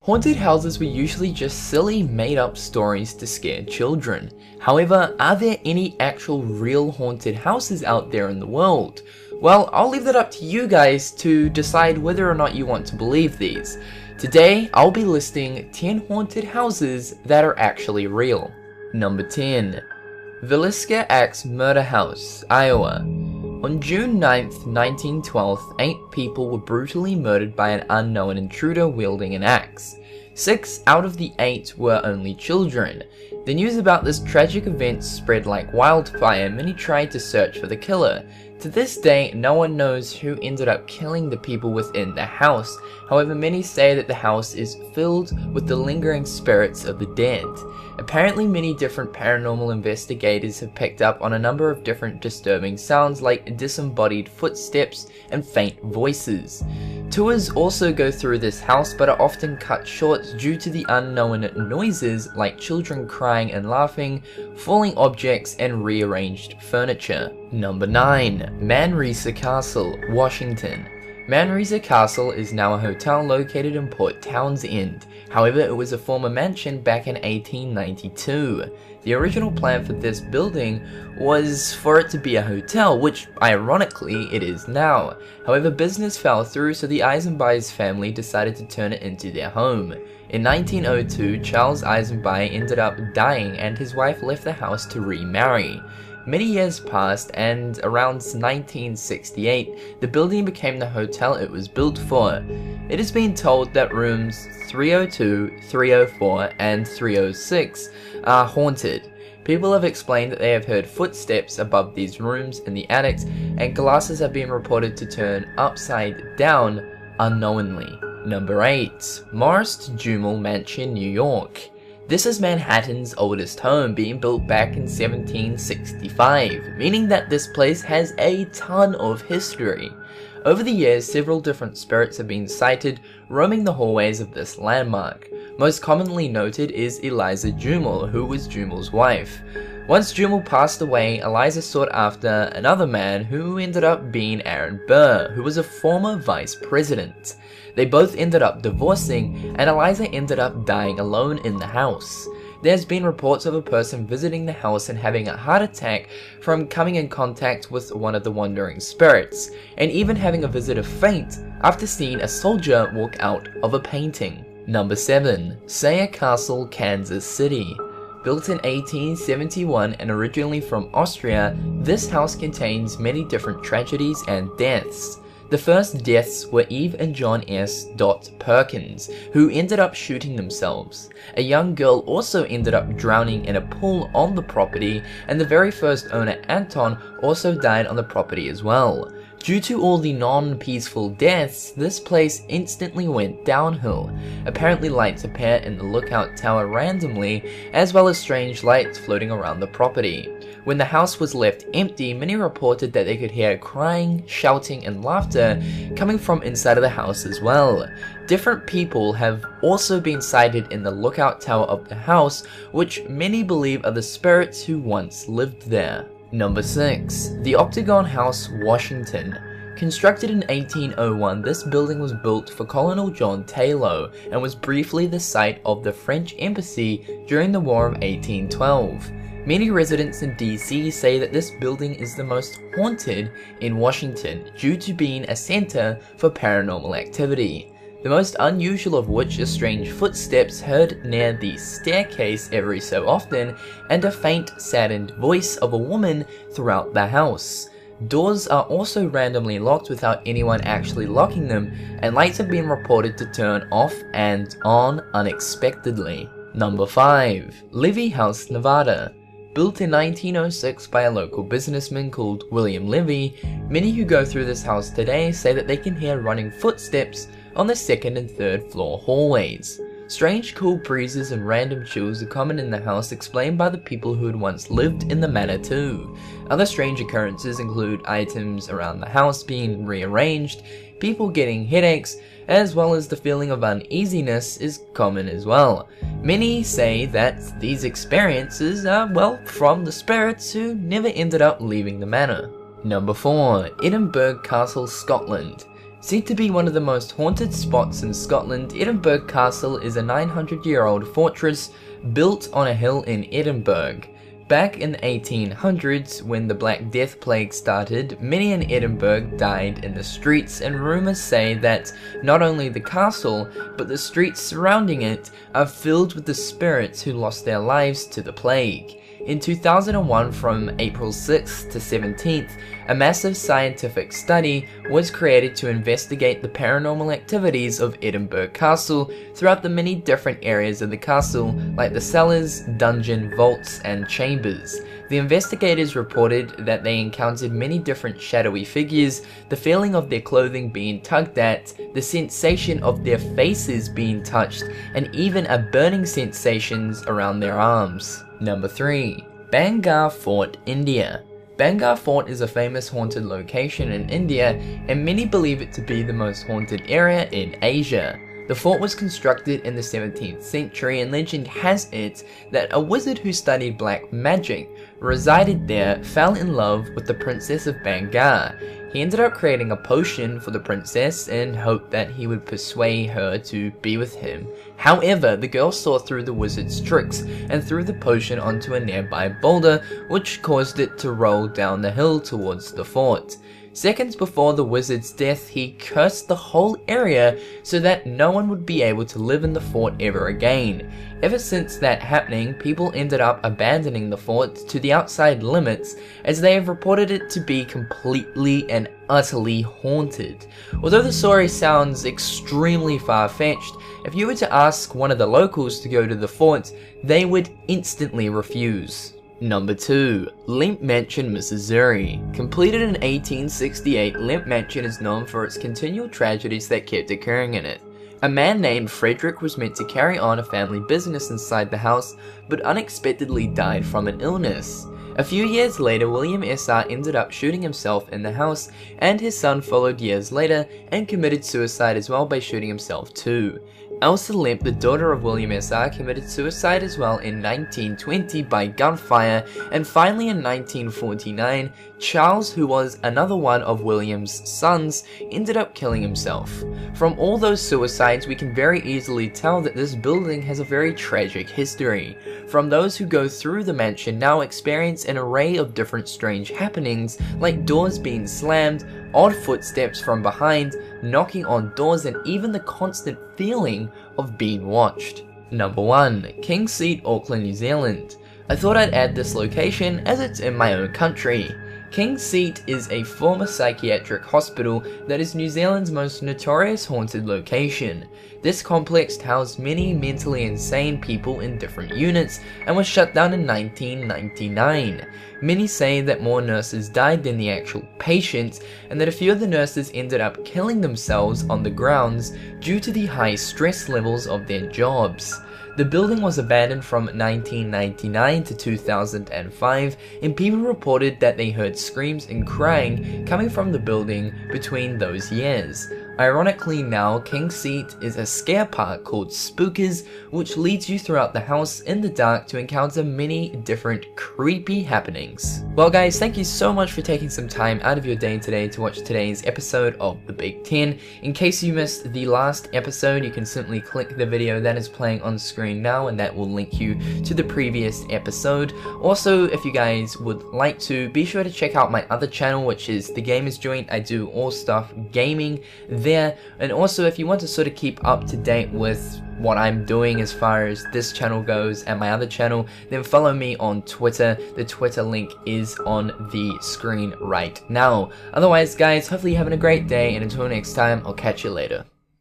Haunted houses were usually just silly made-up stories to scare children. However, are there any actual real haunted houses out there in the world? Well, I'll leave that up to you guys to decide whether or not you want to believe these. Today, I'll be listing 10 haunted houses that are actually real. Number 10. Villisca Axe Murder House, Iowa. On June 9th, 1912, 8 people were brutally murdered by an unknown intruder wielding an axe. 6 out of the 8 were only children. The news about this tragic event spread like wildfire, and many tried to search for the killer. To this day, no one knows who ended up killing the people within the house. However, many say that the house is filled with the lingering spirits of the dead. Apparently, many different paranormal investigators have picked up on a number of different disturbing sounds like disembodied footsteps and faint voices. Tours also go through this house but are often cut short due to the unknown noises like children crying and laughing, falling objects, and rearranged furniture. Number 9. Manresa Castle, Washington. Manresa Castle is now a hotel located in Port Townsend. However, it was a former mansion back in 1892. The original plan for this building was for it to be a hotel, which ironically it is now. However, business fell through, so the Eisenbys family decided to turn it into their home. In 1902, Charles Eisenby ended up dying and his wife left the house to remarry. Many years passed, and around 1968, the building became the hotel it was built for. It has been told that rooms 302, 304, and 306 are haunted. People have explained that they have heard footsteps above these rooms in the attics, and glasses have been reported to turn upside down unknowingly. Number 8. Morris Jumel Mansion, New York. This is Manhattan's oldest home, being built back in 1765, meaning that this place has a ton of history. Over the years, several different spirits have been sighted roaming the hallways of this landmark. Most commonly noted is Eliza Jumel, who was Jumel's wife. Once Jumel passed away, Eliza sought after another man who ended up being Aaron Burr, who was a former vice president. They both ended up divorcing, and Eliza ended up dying alone in the house. There's been reports of a person visiting the house and having a heart attack from coming in contact with one of the wandering spirits, and even having a visitor faint after seeing a soldier walk out of a painting. Number 7. Sayre Castle, Kansas City. Built in 1871 and originally from Austria, this house contains many different tragedies and deaths. The first deaths were Eve and John S. Perkins, who ended up shooting themselves. A young girl also ended up drowning in a pool on the property, and the very first owner, Anton, also died on the property as well. Due to all the non-peaceful deaths, this place instantly went downhill. Apparently lights appear in the lookout tower randomly, as well as strange lights floating around the property. When the house was left empty, many reported that they could hear crying, shouting, and laughter coming from inside of the house as well. Different people have also been sighted in the lookout tower of the house, which many believe are the spirits who once lived there. Number 6. The Octagon House, Washington. Constructed in 1801, this building was built for Colonel John Taylor and was briefly the site of the French embassy during the War of 1812. Many residents in DC say that this building is the most haunted in Washington due to being a center for paranormal activity. The most unusual of which are strange footsteps heard near the staircase every so often, and a faint, saddened voice of a woman throughout the house. Doors are also randomly locked without anyone actually locking them, and lights have been reported to turn off and on unexpectedly. Number 5. Levy House, Nevada. Built in 1906 by a local businessman called William Levy, many who go through this house today say that they can hear running footsteps on the second and third floor hallways. Strange cool breezes and random chills are common in the house, explained by the people who had once lived in the manor too. Other strange occurrences include items around the house being rearranged, people getting headaches, as well as the feeling of uneasiness is common as well. Many say that these experiences are, well, from the spirits who never ended up leaving the manor. Number 4. Edinburgh Castle, Scotland. Said to be one of the most haunted spots in Scotland, Edinburgh Castle is a 900-year-old fortress built on a hill in Edinburgh. Back in the 1800s, when the Black Death Plague started, many in Edinburgh died in the streets, and rumours say that not only the castle, but the streets surrounding it are filled with the spirits who lost their lives to the plague. In 2001, from April 6th to 17th, a massive scientific study was created to investigate the paranormal activities of Edinburgh Castle throughout the many different areas of the castle, like the cellars, dungeon, vaults, and chambers. The investigators reported that they encountered many different shadowy figures, the feeling of their clothing being tugged at, the sensation of their faces being touched, and even a burning sensations around their arms. Number 3. Bangar Fort, India. Bangar Fort is a famous haunted location in India, and many believe it to be the most haunted area in Asia. The fort was constructed in the 17th century, and legend has it that a wizard who studied black magic resided there fell in love with the Princess of Bangar. He ended up creating a potion for the princess in hope that he would persuade her to be with him. However, the girl saw through the wizard's tricks and threw the potion onto a nearby boulder, which caused it to roll down the hill towards the fort. Seconds before the wizard's death, he cursed the whole area so that no one would be able to live in the fort ever again. Ever since that happening, people ended up abandoning the fort to the outside limits, as they have reported it to be completely and utterly haunted. Although the story sounds extremely far-fetched, if you were to ask one of the locals to go to the fort, they would instantly refuse. Number 2. Lemp Mansion, Missouri. Completed in 1868, Lemp Mansion is known for its continual tragedies that kept occurring in it. A man named Frederick was meant to carry on a family business inside the house, but unexpectedly died from an illness. A few years later, William S.R. ended up shooting himself in the house, and his son followed years later and committed suicide as well by shooting himself too. Elsa Lemp, the daughter of William S.R., committed suicide as well in 1920 by gunfire, and finally in 1949, Charles, who was another one of William's sons, ended up killing himself. From all those suicides, we can very easily tell that this building has a very tragic history. From those who go through the mansion now experience an array of different strange happenings, like doors being slammed, odd footsteps from behind, knocking on doors, and even the constant feeling of being watched. Number 1. King's Seat, Auckland, New Zealand. I thought I'd add this location as it's in my own country. King's Seat is a former psychiatric hospital that is New Zealand's most notorious haunted location. This complex housed many mentally insane people in different units and was shut down in 1999. Many say that more nurses died than the actual patients, and that a few of the nurses ended up killing themselves on the grounds due to the high stress levels of their jobs. The building was abandoned from 1999 to 2005, and people reported that they heard screams and crying coming from the building between those years. Ironically now, King's Seat is a scare park called Spookers, which leads you throughout the house in the dark to encounter many different creepy happenings. Well guys, thank you so much for taking some time out of your day today to watch today's episode of The Big 10. In case you missed the last episode, you can simply click the video that is playing on screen now, and that will link you to the previous episode. Also, if you guys would like to, be sure to check out my other channel, which is The Gamers Joint. I do all stuff gaming there, and also if you want to sort of keep up to date with what I'm doing as far as this channel goes and my other channel, then follow me on Twitter. The Twitter link is on the screen right now. Otherwise guys, hopefully you're having a great day, and until next time, I'll catch you later.